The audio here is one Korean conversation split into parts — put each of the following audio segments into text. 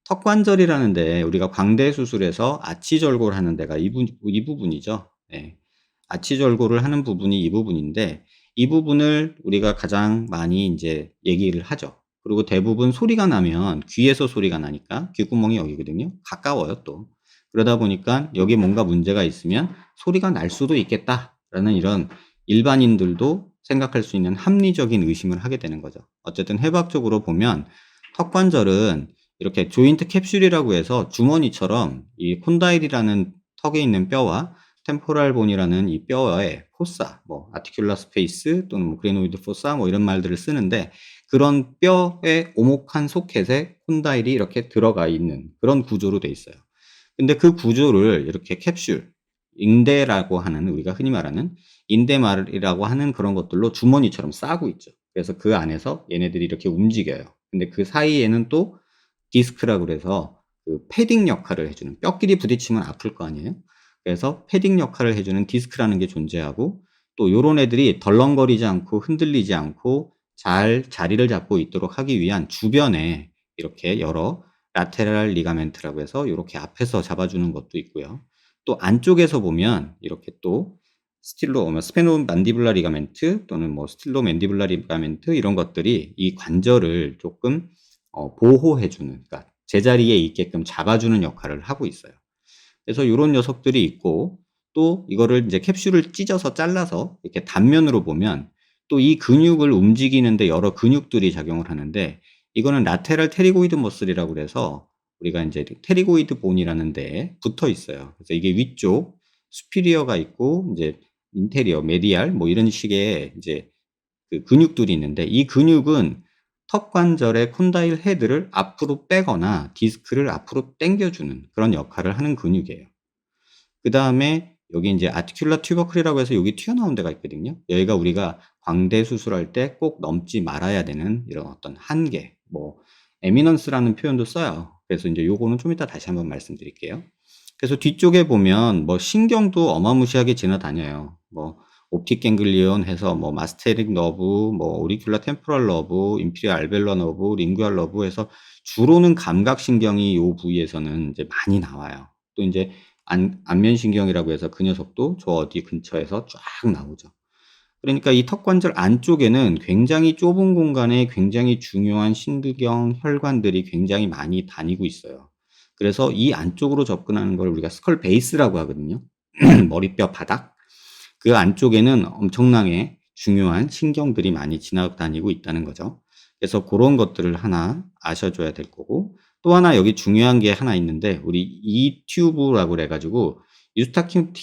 턱관절이라는데 우리가 광대 수술에서 아치절골 하는 데가 이 부분이죠. 네. 아치절골을 하는 부분이 이 부분인데 이 부분을 우리가 가장 많이 이제 얘기를 하죠. 그리고 대부분 소리가 나면 귀에서 소리가 나니까 귓구멍이 여기거든요. 가까워요 또. 그러다 보니까 여기에 뭔가 문제가 있으면 소리가 날 수도 있겠다라는 이런 일반인들도 생각할 수 있는 합리적인 의심을 하게 되는 거죠. 어쨌든 해부학적으로 보면 턱관절은 이렇게 조인트 캡슐이라고 해서 주머니처럼 이 콘다일이라는 턱에 있는 뼈와 템포랄 본이라는 이 뼈의 포사, 뭐 아티큘러 스페이스 또는 뭐 그레노이드 포사 뭐 이런 말들을 쓰는데 그런 뼈의 오목한 소켓에 콘다일이 이렇게 들어가 있는 그런 구조로 돼 있어요. 근데 그 구조를 이렇게 캡슐, 인대라고 하는 우리가 흔히 말하는 인대말이라고 하는 그런 것들로 주머니처럼 싸고 있죠. 그래서 그 안에서 얘네들이 이렇게 움직여요. 근데 그 사이에는 또 디스크라고 그래서 그 패딩 역할을 해주는 뼈끼리 부딪히면 아플 거 아니에요. 그래서 패딩 역할을 해주는 디스크라는 게 존재하고 또 요런 애들이 덜렁거리지 않고 흔들리지 않고 잘 자리를 잡고 있도록 하기 위한 주변에 이렇게 여러 라테랄 리가멘트라고 해서 요렇게 앞에서 잡아주는 것도 있고요. 또 안쪽에서 보면 이렇게 또 스페노 만디블라 리가멘트 또는 뭐 스틸로 맨디블라 리가멘트 이런 것들이 이 관절을 조금 보호해주는, 그러니까 제자리에 있게끔 잡아주는 역할을 하고 있어요. 그래서 요런 녀석들이 있고 또 이거를 이제 캡슐을 찢어서 잘라서 이렇게 단면으로 보면 또 이 근육을 움직이는데 여러 근육들이 작용을 하는데 이거는 라테랄 테리고이드 머슬이라고 그래서 우리가 이제 테리고이드 본이라는 데에 붙어 있어요. 그래서 이게 위쪽 수피리어가 있고 이제 인테리어, 메디알 뭐 이런 식의 이제 그 근육들이 있는데 이 근육은 턱 관절의 콘다일 헤드를 앞으로 빼거나 디스크를 앞으로 당겨주는 그런 역할을 하는 근육이에요. 그 다음에 여기 이제 아티큘라 튜버클이라고 해서 여기 튀어나온 데가 있거든요. 여기가 우리가 광대 수술할 때 꼭 넘지 말아야 되는 이런 어떤 한계, 뭐 에미넌스라는 표현도 써요. 그래서 이제 요거는 좀 이따 다시 한번 말씀드릴게요. 그래서 뒤쪽에 보면 뭐 신경도 어마무시하게 지나다녀요. 뭐 옵틱 갱글리온 해서 뭐 마스테릭 너브, 뭐 오리큘라 템포럴 너브, 인피리어 알벨러 너브, 링구알 너브 해서 주로는 감각 신경이 요 부위에서는 이제 많이 나와요. 또 이제 안면신경이라고 해서 그 녀석도 저 어디 근처에서 쫙 나오죠. 그러니까 이 턱관절 안쪽에는 굉장히 좁은 공간에 굉장히 중요한 신경, 혈관들이 굉장히 많이 다니고 있어요. 그래서 이 안쪽으로 접근하는 걸 우리가 스컬 베이스라고 하거든요. 머리뼈 바닥. 그 안쪽에는 엄청나게 중요한 신경들이 많이 지나다니고 있다는 거죠. 그래서 그런 것들을 하나 아셔줘야 될 거고 또 하나 여기 중요한 게 하나 있는데 우리 이 튜브라고 그래가지고 유스타킨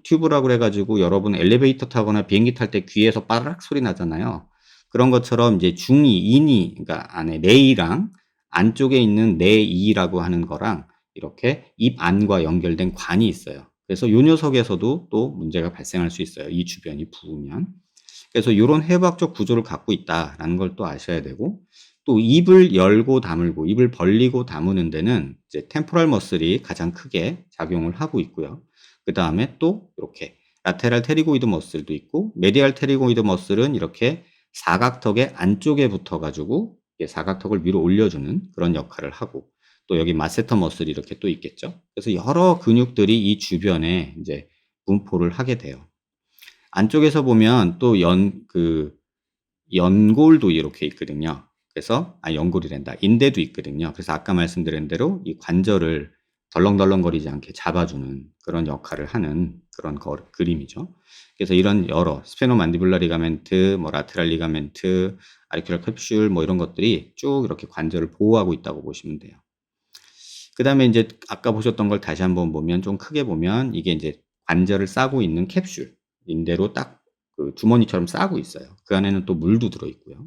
튜브라고 그래가지고 여러분 엘리베이터 타거나 비행기 탈 때 귀에서 빠르락 소리 나잖아요. 그런 것처럼 이제 중이, 인이, 그러니까 안에 내이랑 안쪽에 있는 내이라고 하는 거랑 이렇게 입 안과 연결된 관이 있어요. 그래서 요 녀석에서도 또 문제가 발생할 수 있어요. 이 주변이 부으면. 그래서 이런 해부학적 구조를 갖고 있다라는 걸 또 아셔야 되고 또 입을 열고 다물고 입을 벌리고 다무는 데는 이제 템포럴 머슬이 가장 크게 작용을 하고 있고요. 그 다음에 또 이렇게 라테랄 테리고이드 머슬도 있고 메디알 테리고이드 머슬은 이렇게 사각턱의 안쪽에 붙어가지고 사각턱을 위로 올려주는 그런 역할을 하고 또 여기 마세터 머슬이 이렇게 또 있겠죠. 그래서 여러 근육들이 이 주변에 이제 분포를 하게 돼요. 안쪽에서 보면 또 연골도 이렇게 있거든요. 그래서, 연골이란다. 인대도 있거든요. 그래서 아까 말씀드린 대로 이 관절을 덜렁덜렁거리지 않게 잡아주는 그런 역할을 하는 그런 그림이죠. 그래서 이런 여러 스페노만디블라 리가멘트, 뭐 라테랄 리가멘트, 아리큘러 캡슐 뭐 이런 것들이 쭉 이렇게 관절을 보호하고 있다고 보시면 돼요. 그 다음에 이제 아까 보셨던 걸 다시 한번 보면 좀 크게 보면 이게 이제 관절을 싸고 있는 캡슐, 인대로 딱 그 주머니처럼 싸고 있어요. 그 안에는 또 물도 들어있고요.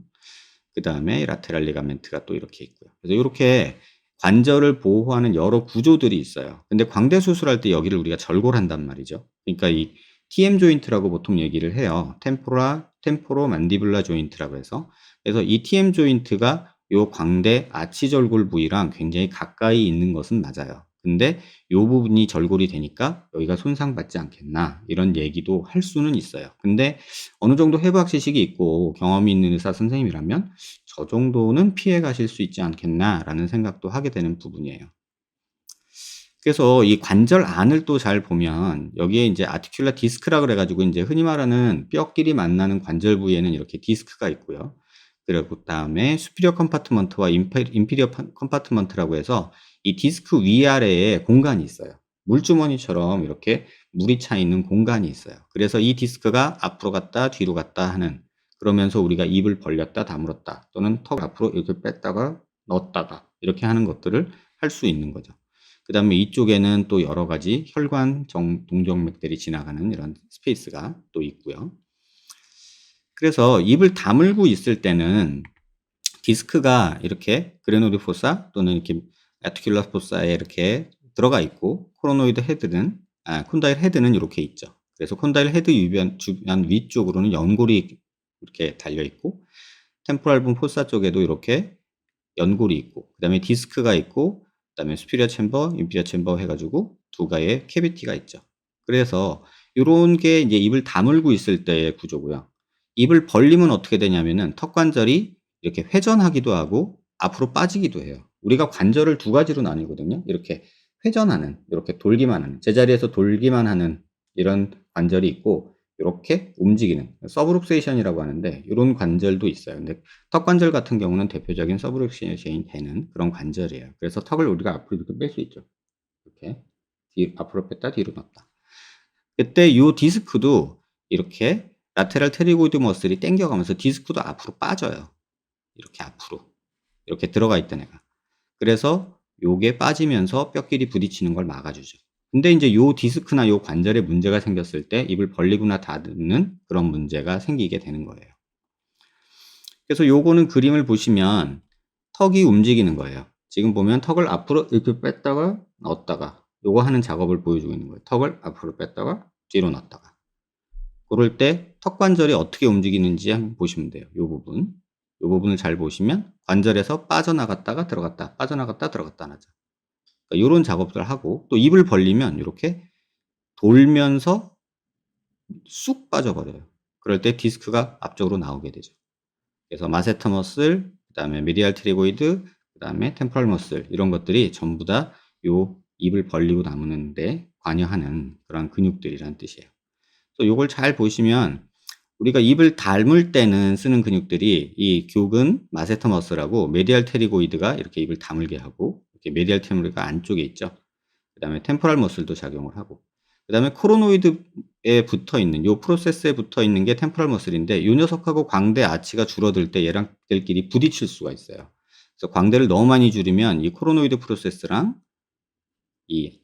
그 다음에 라테랄 리가멘트가 또 이렇게 있고요. 그래서 이렇게 관절을 보호하는 여러 구조들이 있어요. 근데 광대 수술할 때 여기를 우리가 절골한단 말이죠. 그러니까 이 TM 조인트라고 보통 얘기를 해요. 템포로 만디블라 조인트라고 해서. 그래서 이 TM 조인트가 요 광대 아치절골 부위랑 굉장히 가까이 있는 것은 맞아요. 근데 요 부분이 절골이 되니까 여기가 손상받지 않겠나 이런 얘기도 할 수는 있어요. 근데 어느 정도 해부학 지식이 있고 경험이 있는 의사 선생님이라면 저 정도는 피해 가실 수 있지 않겠나.'라는 생각도 하게 되는 부분이에요. 그래서 이 관절 안을 또 잘 보면 여기에 인제 아티큘라 디스크라 그래 가지고 인제 흔히 말하는 뼈끼리 만나는 관절 부위에는 이렇게 디스크가 있고요. 그리고 그다음에 superior compartment와 inferior compartment라고 해서 이 디스크 위아래에 공간이 있어요. 물주머니처럼 이렇게 물이 차 있는 공간이 있어요. 그래서 이 디스크가 앞으로 갔다 뒤로 갔다 하는, 그러면서 우리가 입을 벌렸다 다물었다 또는 턱을 앞으로 이렇게 뺐다가 넣었다가 이렇게 하는 것들을 할 수 있는 거죠. 그다음에 이쪽에는 또 여러 가지 혈관 동정맥들이 지나가는 이런 스페이스가 또 있고요. 그래서 입을 다물고 있을 때는 디스크가 이렇게 그레노이드 포사 또는 이렇게 아티큘라 포사에 이렇게 들어가 있고, 코로노이드 헤드는 콘다일 헤드는 이렇게 있죠. 그래서 콘다일 헤드 주변 위쪽으로는 연골이 이렇게 달려 있고, 템포랄 본 포사 쪽에도 이렇게 연골이 있고, 그다음에 디스크가 있고, 그다음에 superior chamber, inferior chamber 해 가지고 두 개의 캐비티가 있죠. 그래서 요런 게 이제 입을 다물고 있을 때의 구조고요. 입을 벌리면 어떻게 되냐면은 턱 관절이 이렇게 회전하기도 하고 앞으로 빠지기도 해요. 우리가 관절을 두 가지로 나뉘거든요. 이렇게 회전하는, 이렇게 돌기만 하는, 제자리에서 돌기만 하는 이런 관절이 있고, 요렇게 움직이는 서브룩세이션이라고 하는데 요런 관절도 있어요. 근데 턱 관절 같은 경우는 대표적인 서브룩세이션이 되는 그런 관절이에요. 그래서 턱을 우리가 앞으로 이렇게 뺄 수 있죠. 이렇게 앞으로 뺐다 뒤로 넣었다. 그때 요 디스크도 이렇게 라테랄 테리고이드 머슬이 당겨가면서 디스크도 앞으로 빠져요. 이렇게 앞으로. 이렇게 들어가 있던 애가. 그래서 요게 빠지면서 뼈끼리 부딪히는 걸 막아주죠. 근데 인제 요 디스크나 요 관절에 문제가 생겼을 때 입을 벌리거나 닫는 그런 문제가 생기게 되는 거예요. 그래서 요거는 그림을 보시면 턱이 움직이는 거예요. 지금 보면 턱을 앞으로 이렇게 뺐다가 넣었다가 요거 하는 작업을 보여주고 있는 거예요. 턱을 앞으로 뺐다가 뒤로 넣었다가. 고럴 때 턱 관절이 어떻게 움직이는지 한번 보시면 돼요. 요 부분. 요 부분을 잘 보시면 관절에서 빠져나갔다가 들어갔다, 빠져나갔다 들어갔다 하죠. 그러니까 요런 작업들을 하고, 또 입을 벌리면 요렇게 돌면서 쑥 빠져버려요. 그럴 때 디스크가 앞쪽으로 나오게 되죠. 그래서 마세터 머슬, 그다음에 미디알 트리고이드, 그다음에 템포럴 머슬, 이런 것들이 전부 다 요 입을 벌리고 다무는 데 관여하는 그런 근육들이라는 뜻이에요. 그래서 요걸 잘 보시면 우리가 입을 닮을 때는 쓰는 근육들이 이 교근 마세터 머슬하고 메디알 테리고이드가 이렇게 입을 다물게 하고, 이렇게 메디알 테리고이드가 안쪽에 있죠. 그다음에 템포럴 머슬도 작용을 하고, 그다음에 코로노이드에 붙어 있는 요 프로세스에 붙어 있는 게 템포럴 머슬인데, 요 녀석하고 광대 아치가 줄어들 때 얘랑들끼리 부딪힐 수가 있어요. 그래서 광대를 너무 많이 줄이면 이 코로노이드 프로세스랑 이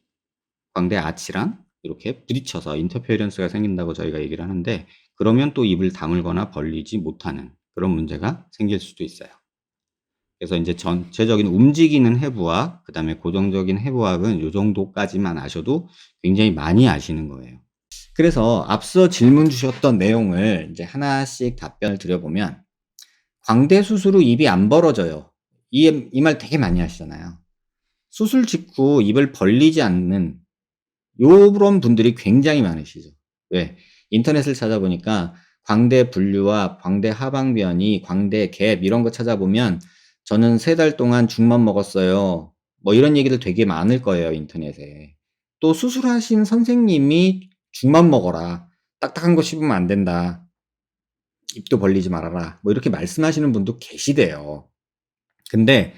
광대 아치랑 이렇게 부딪혀서 인터페어런스가 생긴다고 저희가 얘기를 하는데, 그러면 또 입을 다물거나 벌리지 못하는 그런 문제가 생길 수도 있어요. 그래서 인제 전체적인 움직이는 해부학, 그다음에 고정적인 해부학은 요 정도까지만 아셔도 굉장히 많이 아시는 거예요. 그래서 앞서 질문 주셨던 내용을 이제 하나씩 답변을 드려보면, 광대 수술 후 입이 안 벌어져요. 이 말 되게 많이 하시잖아요. 수술 직후 입을 벌리지 않는 요런 분들이 굉장히 많으시죠. 왜? 인터넷을 찾아보니까 광대 분류와 광대 하방변이, 광대 갭 이런 거 찾아보면 저는 3달 동안 죽만 먹었어요. 뭐 이런 얘기들 되게 많을 거예요, 인터넷에. 또 수술하신 선생님이 죽만 먹어라. 딱딱한 거 씹으면 안 된다. 입도 벌리지 말아라. 뭐 이렇게 말씀하시는 분도 계시대요. 근데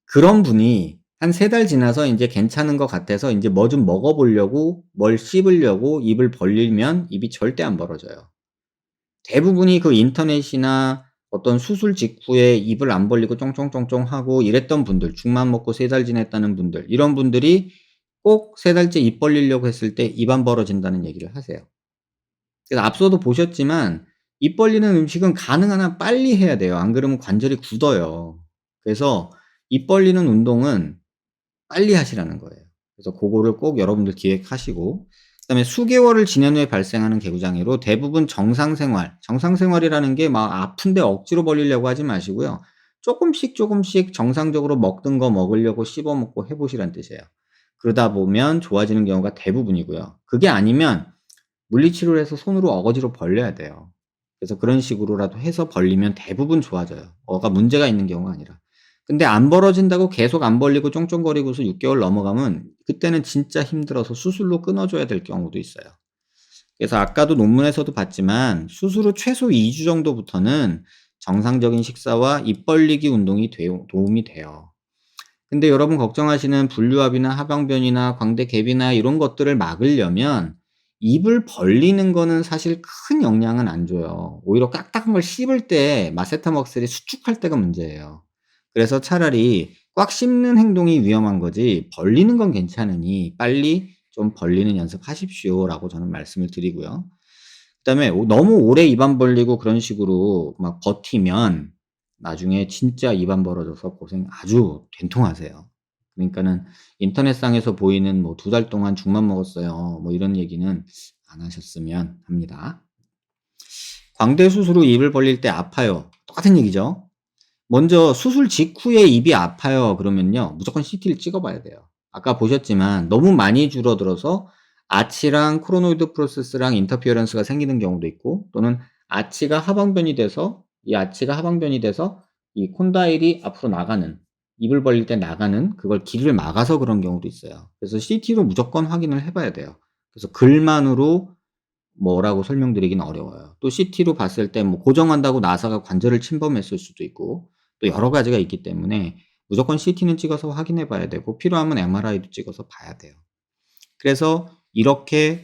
그런 분이 한 3달 지나서 인제 괜찮은 것 같아서 인제 뭐 좀 먹어 보려고 뭘 씹으려고 입을 벌리면 입이 절대 안 벌어져요. 대부분이 그 인터넷이나 어떤 수술 직후에 입을 안 벌리고 쫑쫑쫑쫑하고 이랬던 분들, 죽만 먹고 3달 지냈다는 분들, 이런 분들이 꼭 3달째 입 벌리려고 했을 때 입 안 벌어진다는 얘기를 하세요. 그래서 앞서도 보셨지만 입 벌리는 음식은 가능한 한 빨리 해야 돼요. 안 그러면 관절이 굳어요. 그래서 입 벌리는 운동은 빨리 하시라는 거예요. 그래서 고거를 꼭 여러분들 기획하시고, 그다음에 수개월을 지난 후에 발생하는 개구장애로 대부분 정상생활이라는 게 막 아픈데 억지로 벌리려고 하지 마시고요. 쪼끔씩 정상적으로 먹던 거 먹으려고 씹어 먹고 해 보시라는 뜻이에요. 그러다 보면 좋아지는 경우가 대부분이고요. 그게 아니면 물리치료를 해서 손으로 어거지로 벌려야 돼요. 그래서 그런 식으로라도 해서 벌리면 대부분 좋아져요. 뭐가 문제가 있는 경우가 아니라. 근데 안 벌어진다고 계속 안 벌리고 쫑쫑거리고서 6개월 넘어가면 그때는 진짜 힘들어서 수술로 끊어 줘야 될 경우도 있어요. 그래서 아까도 논문에서도 봤지만 수술 후 최소 2주 정도부터는 정상적인 식사와 입 벌리기 운동이 도움이 돼요. 근데 여러분 걱정하시는 분류압이나 하방변이나 광대갭이나 이런 것들을 막으려면 입을 벌리는 거는 사실 큰 영향은 안 줘요. 오히려 딱딱한 걸 씹을 때 마세타먹셀이 수축할 때가 문제예요. 그래서 차라리 꽉 씹는 행동이 위험한 거지 벌리는 건 괜찮으니 빨리 좀 벌리는 연습하십시오라고 저는 말씀을 드리고요. 그다음에 너무 오래 입 안 벌리고 그런 식으로 막 버티면 나중에 진짜 입 안 벌어져서 고생 아주 된통하세요. 그러니까는 인터넷상에서 보이는 뭐 2달 동안 죽만 먹었어요. 뭐 이런 얘기는 안 하셨으면 합니다. 광대 수술 후 입을 벌릴 때 아파요. 똑같은 얘기죠. 먼저 수술 직후에 입이 아파요 그러면요, 무조건 CT를 찍어 봐야 돼요. 아까 보셨지만 너무 많이 줄어들어서 아치랑 코로노이드 프로세스랑 인터피어런스가 생기는 경우도 있고, 또는 아치가 하방변이 돼서 이 콘다일이 앞으로 나가는, 입을 벌릴 때 나가는 그걸 길을 막아서 그런 경우도 있어요. 그래서 CT로 무조건 확인을 해 봐야 돼요. 그래서 글만으로 뭐라고 설명드리기는 어려워요. 또 CT로 봤을 때 뭐 고정한다고 나사가 관절을 침범했을 수도 있고 또 여러 가지가 있기 때문에 무조건 CT는 찍어서 확인해 봐야 되고, 필요하면 MRI도 찍어서 봐야 돼요. 그래서 이렇게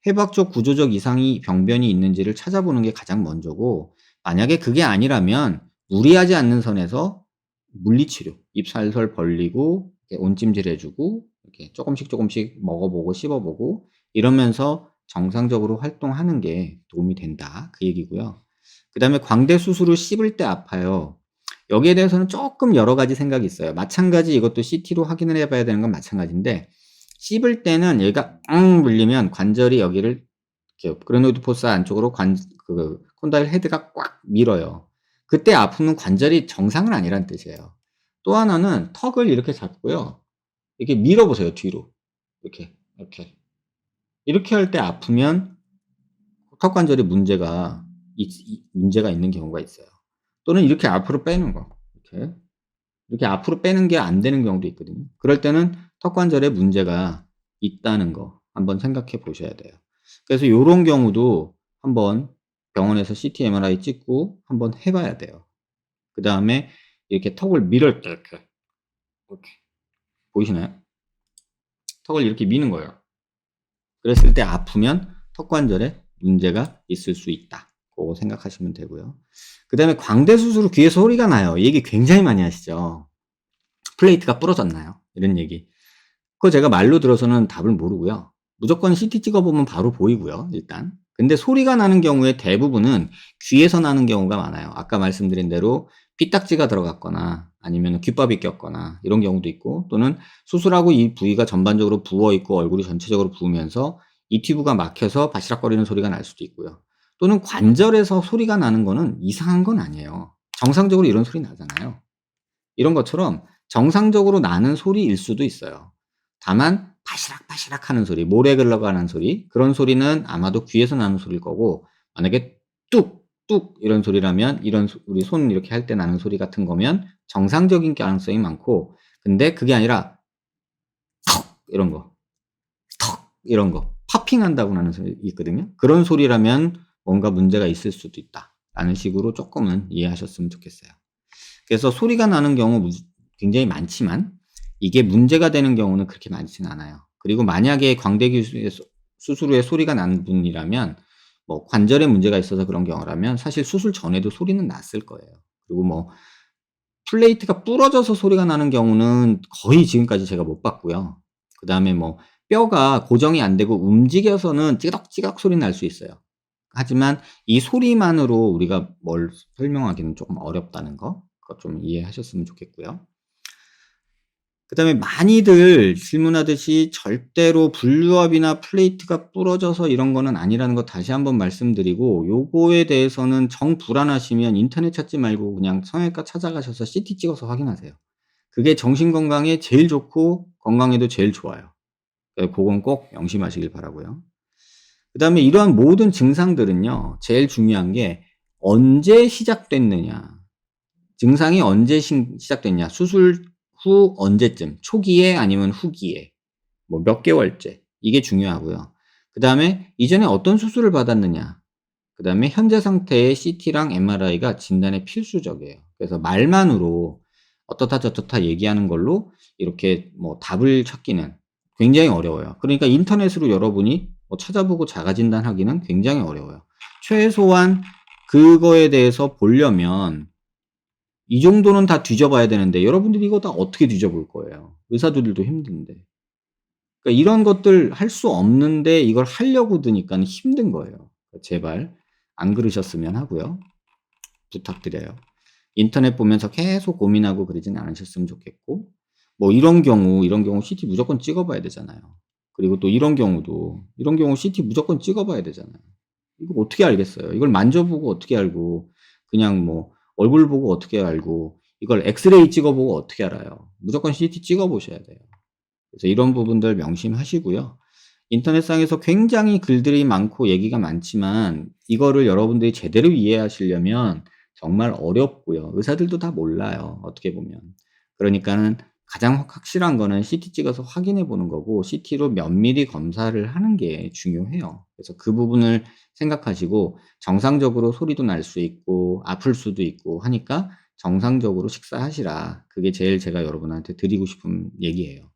해박적 구조적 이상이 병변이 있는지를 찾아보는 게 가장 먼저고, 만약에 그게 아니라면 무리하지 않는 선에서 물리치료, 입 살살 벌리고 이렇게 온찜질 해 주고 이렇게 조금씩 먹어 보고 씹어 보고 이러면서 정상적으로 활동하는 게 도움이 된다, 그 얘기고요. 그다음에 광대 수술 후 씹을 때 아파요. 여기에 대해서는 쪼끔 여러 가지 생각이 있어요. 마찬가지 이것도 CT로 확인을 해 봐야 되는 건 마찬가지인데, 씹을 때는 얘가 물리면 관절이 여기를 이렇게 그레노이드 포사 안쪽으로 콘다일 헤드가 꽉 밀어요. 그때 아픔은 관절이 정상은 아니란 뜻이에요. 또 하나는 턱을 이렇게 잡고요, 이렇게 밀어 보세요 뒤로. 이렇게. 이렇게 할 때 아프면 턱 관절에 문제가 있는 경우가 있어요. 또는 이렇게 앞으로 빼는 거. 이렇게 앞으로 빼는 게 안 되는 경우도 있거든요. 그럴 때는 턱 관절에 문제가 있다는 거 한번 생각해 보셔야 돼요. 그래서 요런 경우도 한번 병원에서 CT, MRI 찍고 한번 해 봐야 돼요. 그다음에 이렇게 턱을 밀을 때 이렇게 보이시나요? 턱을 이렇게 미는 거예요. 그랬을 때 아프면 턱 관절에 문제가 있을 수 있다, 고거 생각하시면 되고요. 그다음에 광대 수술 후 귀에 소리가 나요. 이 얘기 굉장히 많이 하시죠. 플레이트가 부러졌나요? 이런 얘기. 그거 제가 말로 들어서는 답을 모르고요. 무조건 CT 찍어 보면 바로 보이고요, 일단. 근데 소리가 나는 경우에 대부분은 귀에서 나는 경우가 많아요. 아까 말씀드린 대로 피딱지가 들어갔거나 아니면 귓밥이 꼈거나 이런 경우도 있고, 또는 수술하고 이 부위가 전반적으로 부어 있고 얼굴이 전체적으로 부으면서 이 튜브가 막혀서 바시락거리는 소리가 날 수도 있고요. 또는 관절에서 소리가 나는 거는 이상한 건 아니에요. 정상적으로 이런 소리 나잖아요. 이런 것처럼 정상적으로 나는 소리일 수도 있어요. 다만 바시락바시락 하는 소리, 모래 흘러가는 소리, 그런 소리는 아마도 귀에서 나는 소리일 거고, 만약에 뚝뚝 이런 소리라면, 우리 손 이렇게 할 때 나는 소리 같은 거면 정상적인 가능성이 많고, 근데 그게 아니라 턱 이런 거, 턱 이런 거, 파핑한다고 나는 소리 있거든요. 그런 소리라면 뭔가 문제가 있을 수도 있다라는 식으로 쪼끔은 이해하셨으면 좋겠어요. 그래서 소리가 나는 경우 굉장히 많지만 이게 문제가 되는 경우는 그렇게 많지는 않아요. 그리고 만약에 수술 후에 소리가 나는 분이라면, 뭐 관절에 문제가 있어서 그런 경우라면 사실 수술 전에도 소리는 났을 거예요. 그리고 뭐 플레이트가 부러져서 소리가 나는 경우는 거의 지금까지 제가 못 봤고요. 그다음에 뭐 뼈가 고정이 안 되고 움직여서는 찌덕찌덕 소리 날 수 있어요. 하지만 이 소리만으로 우리가 뭘 설명하기는 조금 어렵다는 거, 그거 좀 이해하셨으면 좋겠고요. 그다음에 많이들 질문하듯이 절대로 분류압이나 플레이트가 부러져서 이런 거는 아니라는 거 다시 한번 말씀드리고, 요거에 대해서는 정 불안하시면 인터넷 찾지 말고 그냥 성형외과 찾아가셔서 CT 찍어서 확인하세요. 그게 정신 건강에 제일 좋고 건강에도 제일 좋아요. 고건 꼭 명심하시길 바라고요. 그다음에 이러한 모든 증상들은요, 제일 중요한 게 언제 시작됐느냐, 증상이 언제 시작됐냐, 수술 후 언제쯤, 초기에 아니면 후기에, 뭐 몇 개월째, 이게 중요하고요. 그다음에 이전에 어떤 수술을 받았느냐, 그다음에 현재 상태의 CT랑 MRI가 진단에 필수적이에요. 그래서 말만으로 어떻다 저떻다 얘기하는 걸로 이렇게 뭐 답을 찾기는 굉장히 어려워요. 그러니까 인터넷으로 여러분이 뭐 찾아보고 자가 진단하기는 굉장히 어려워요. 최소한 그거에 대해서 보려면 이 정도는 다 뒤져봐야 되는데 여러분들이 이거 다 어떻게 뒤져볼 거예요. 의사들도 힘든데. 그러니까 이런 것들 할 수 없는데 이걸 하려고 드니까는 힘든 거예요. 제발 안 그러셨으면 하고요. 부탁드려요. 인터넷 보면서 계속 고민하고 그러진 않으셨으면 좋겠고, 뭐 이런 경우 CT 무조건 찍어 봐야 되잖아요. 그리고 또 이런 경우 CT 무조건 찍어 봐야 되잖아요. 이거 어떻게 알겠어요. 이걸 만져보고 어떻게 알고, 그냥 뭐 얼굴 보고 어떻게 알고, 이걸 엑스레이 찍어 보고 어떻게 알아요. 무조건 CT 찍어 보셔야 돼요. 그래서 이런 부분들 명심하시고요. 인터넷상에서 굉장히 글들이 많고 얘기가 많지만 이거를 여러분들이 제대로 이해하시려면 정말 어렵고요. 의사들도 다 몰라요, 어떻게 보면. 그러니까는 가장 확실한 거는 CT 찍어서 확인해 보는 거고, CT로 면밀히 검사를 하는 게 중요해요. 그래서 그 부분을 생각하시고, 정상적으로 소리도 날 수 있고 아플 수도 있고 하니까 정상적으로 식사하시라. 그게 제일 제가 여러분한테 드리고 싶은 얘기예요.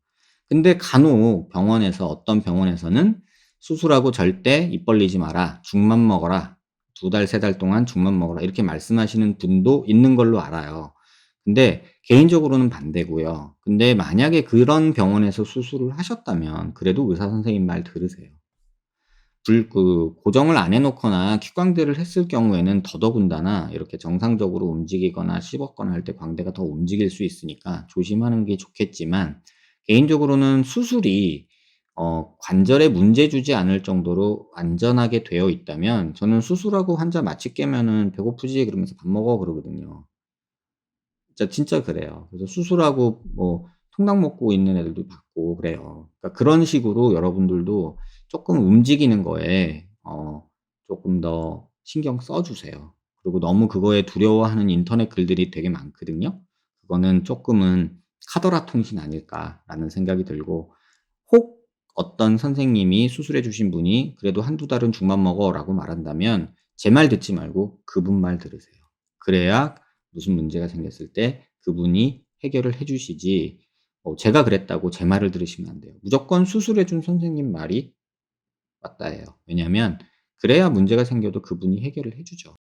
근데 간혹 병원에서, 어떤 병원에서는 "수술하고 절대 입 벌리지 마라. 죽만 먹어라. 2달 3달 동안 죽만 먹어라." 이렇게 말씀하시는 분도 있는 걸로 알아요. 근데 개인적으로는 반대고요. 근데 만약에 그런 병원에서 수술을 하셨다면 그래도 의사 선생님 말 들으세요. 고정을 안 해 놓거나 킥광대를 했을 경우에는 더더군다나 이렇게 정상적으로 움직이거나 씹었거나 할 때 광대가 더 움직일 수 있으니까 조심하는 게 좋겠지만, 개인적으로는 수술이 관절에 문제 주지 않을 정도로 안전하게 되어 있다면 저는 수술하고 환자 마취 깨면은 "배고프지?" 그러면서 "밥 먹어." 그러거든요. 진짜 그래요. 그래서 수술하고 뭐 통닭 먹고 있는 애들도 봤고 그래요. 그러니까 그런 식으로 여러분들도 쪼끔 움직이는 거에 쪼끔 더 신경 써 주세요. 그리고 너무 그거에 두려워하는 인터넷 글들이 되게 많거든요. 그거는 쪼끔은 '카더라 통신 아닐까.'라는 생각이 들고, 혹 어떤 선생님이 수술해 주신 분이 "그래도 1-2 달은 죽만 먹어."라고 말한다면 제 말 듣지 말고 그분 말 들으세요. 그래야 무슨 문제가 생겼을 때 그분이 해결을 해 주시지, 제가 그랬다고 제 말을 들으시면 안 돼요. 무조건 수술해 준 선생님 말이 맞다예요. 왜냐하면 그래야 문제가 생겨도 그분이 해결을 해 주죠.